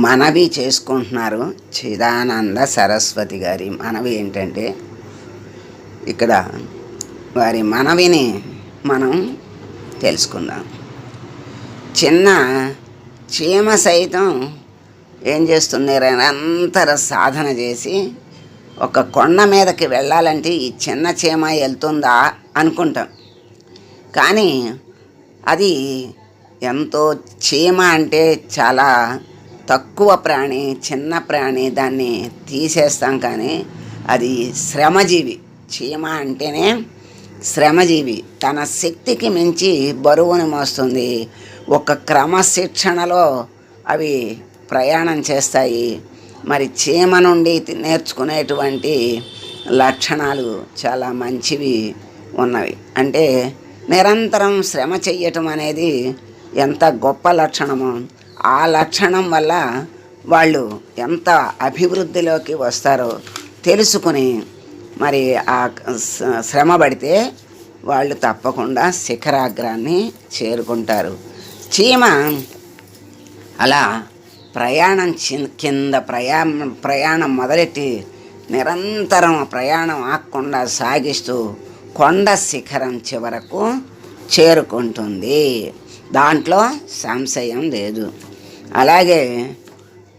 మనవి చేసుకుంటున్నారు. చిదానంద సరస్వతి గారి మనవి ఏంటంటే, ఇక్కడ వారి మనవిని మనం తెలుసుకుందాం. చిన్న చీమ సైతం ఏం చేస్తుంది, నిరంతర సాధన చేసి ఒక కొండ మీదకి వెళ్ళాలంటే ఈ చిన్న చీమ వెళ్తుందా అనుకుంటాం. కానీ అది ఎంతో, చీమ అంటే చాలా తక్కువ ప్రాణి, చిన్న ప్రాణి, దాన్ని తీసేస్తాం. కానీ అది శ్రమజీవి. చీమ అంటేనే శ్రమజీవి. తన శక్తికి మించి బరువుని మోస్తుంది. ఒక క్రమశిక్షణలో అవి ప్రయాణం చేస్తాయి. మరి చీమ నుండి నేర్చుకునేటువంటి లక్షణాలు చాలా మంచివి ఉన్నవి. అంటే నిరంతరం శ్రమ చెయ్యటం అనేది ఎంత గొప్ప లక్షణమో, ఆ లక్షణం వల్ల వాళ్ళు ఎంత అభివృద్ధిలోకి వస్తారో తెలుసుకుని మరి ఆ శ్రమ పడితే వాళ్ళు తప్పకుండా శిఖరాగ్రాన్ని చేరుకుంటారు. చీమ అలా ప్రయాణం కింద ప్రయాణం మొదలెట్టి నిరంతరం ప్రయాణం ఆగకుండా సాగిస్తూ కొండ శిఖరం చివరకు చేరుకుంటుంది. దాంట్లో సంశయం లేదు. అలాగే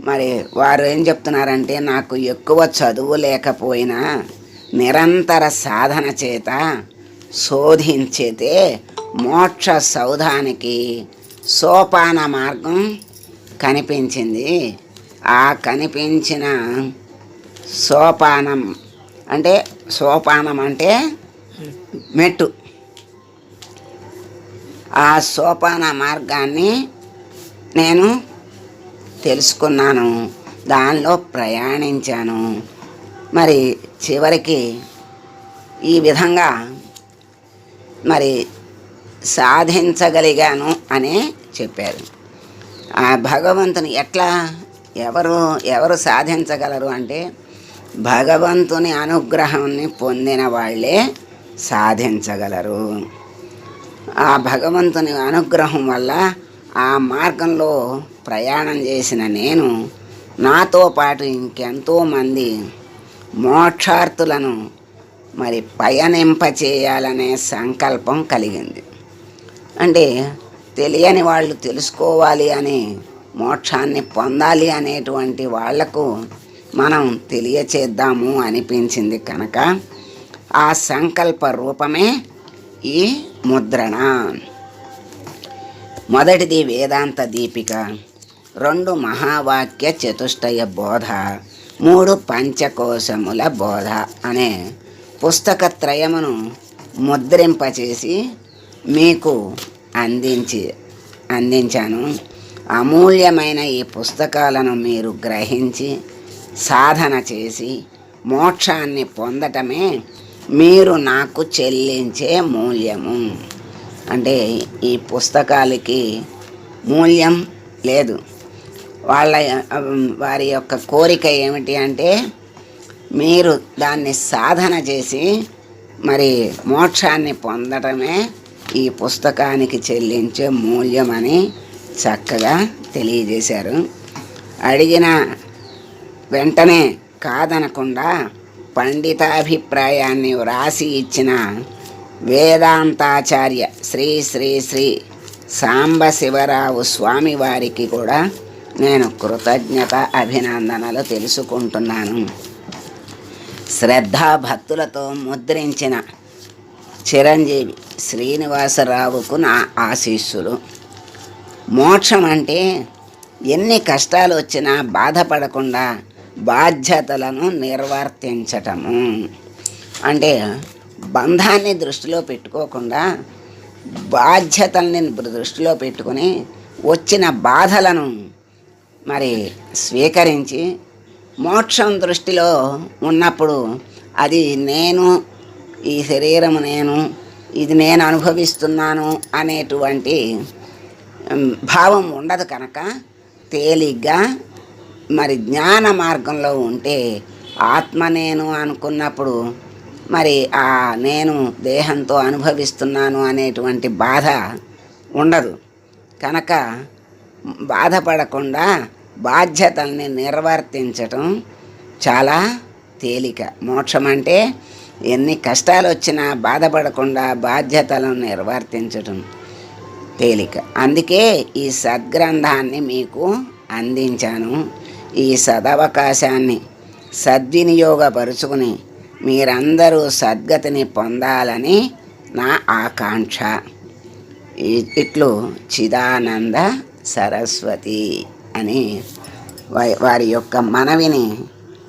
మరి వారు ఏం చెప్తున్నారంటే, నాకు ఎక్కువ చదువు లేకపోయినా నిరంతర సాధన చేత శోధించితే మోక్ష సౌధానికి సోపాన మార్గం కనిపించింది. ఆ కనిపించిన సోపానం అంటే, సోపానం అంటే మెట్టు. ఆ సోపాన మార్గాన్ని నేను తెలుసుకున్నాను, దానిలో ప్రయాణించాను. మరి చివరికి ఈ విధంగా మరి సాధించగలిగాను అని చెప్పారు. ఆ భగవంతుని ఎట్లా ఎవరు సాధించగలరు అంటే, భగవంతుని అనుగ్రహాన్ని పొందిన వాళ్ళే సాధించగలరు. ఆ భగవంతుని అనుగ్రహం వల్ల ఆ మార్గంలో ప్రయాణం చేసిన నేను, నాతో పాటు ఇంకెంతోమంది మోక్షార్థులను మరి పయనింపచేయాలనే సంకల్పం కలిగింది. అంటే తెలియని వాళ్ళు తెలుసుకోవాలి అని, మోక్షాన్ని పొందాలి అనేటువంటి వాళ్లకు మనం తెలియచేద్దాము అనిపించింది కనుక ఆ సంకల్ప రూపమే ఈ ముద్రణ. మొదటిది వేదాంత దీపిక, 2 మహావాక్య చతుష్టయ బోధ, 3 పంచకోశముల బోధ అనే పుస్తకత్రయమును ముద్రింపచేసి మీకు అందించాను. అమూల్యమైన ఈ పుస్తకాలను మీరు గ్రహించి సాధన చేసి మోక్షాన్ని పొందటమే మీరు నాకు చెల్లించే మూల్యము. అంటే ఈ పుస్తకాలకి మూల్యం లేదు. వారి యొక్క కోరిక ఏమిటి అంటే, మీరు దాన్ని సాధన చేసి మరి మోక్షాన్ని పొందటమే ఈ పుస్తకానికి చెల్లించే మూల్యమని చక్కగా తెలియజేశారు. అడిగిన వెంటనే కాదనకుండా పండితాభిప్రాయాన్ని వ్రాసి ఇచ్చిన వేదాంతాచార్య శ్రీ శ్రీ శ్రీ సాంబశివరావు స్వామి వారికి కూడా నేను కృతజ్ఞత అభినందనలు తెలుసుకుంటున్నాను. శ్రద్ధాభక్తులతో ముద్రించిన చిరంజీవి శ్రీనివాసరావుకు నా ఆశీస్సులు. మోక్షం అంటే ఎన్ని కష్టాలు వచ్చినా బాధపడకుండా బాధ్యతలను నిర్వర్తించటము. అంటే బంధాన్ని దృష్టిలో పెట్టుకోకుండా బాధ్యతల్ని దృష్టిలో పెట్టుకుని వచ్చిన బాధలను మరి స్వీకరించి, మోక్షం దృష్టిలో ఉన్నప్పుడు అది నేను, ఈ శరీరము నేను, ఇది నేను అనుభవిస్తున్నాను అనేటువంటి భావం ఉండదు కనుక తేలిగ్గా మరి జ్ఞాన మార్గంలో ఉంటే ఆత్మ నేను అనుకున్నప్పుడు మరి ఆ నేను దేహంతో అనుభవిస్తున్నాను అనేటువంటి బాధ ఉండదు. కనుక బాధపడకుండా బాధ్యతల్ని నిర్వర్తించటం చాలా తేలిక. మోక్షం అంటే ఎన్ని కష్టాలు వచ్చినా బాధపడకుండా బాధ్యతలను నిర్వర్తించటం తేలిక. అందుకే ఈ సద్గ్రంథాన్ని మీకు అందించాను. ఈ సదవకాశాన్ని సద్వినియోగపరుచుకుని మీరందరూ సద్గతిని పొందాలని నా ఆకాంక్ష. ఇట్లు చిదానంద సరస్వతి అని వారి యొక్క మనవిని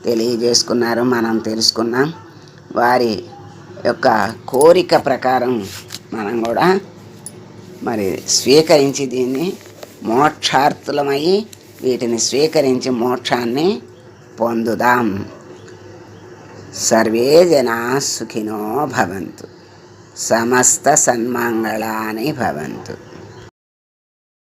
తెలియజేసుకున్నారు. మనం తెలుసుకున్నాం. వారి యొక్క కోరిక ప్రకారం మనం కూడా మరి స్వీకరించి దీన్ని మోక్షార్థులమై వీటిని స్వీకరించి మోక్షాన్ని పొందుదాం. సర్వే జనా సుఖినో భవంతు. సమస్త సన్మంగళాని భవంతు.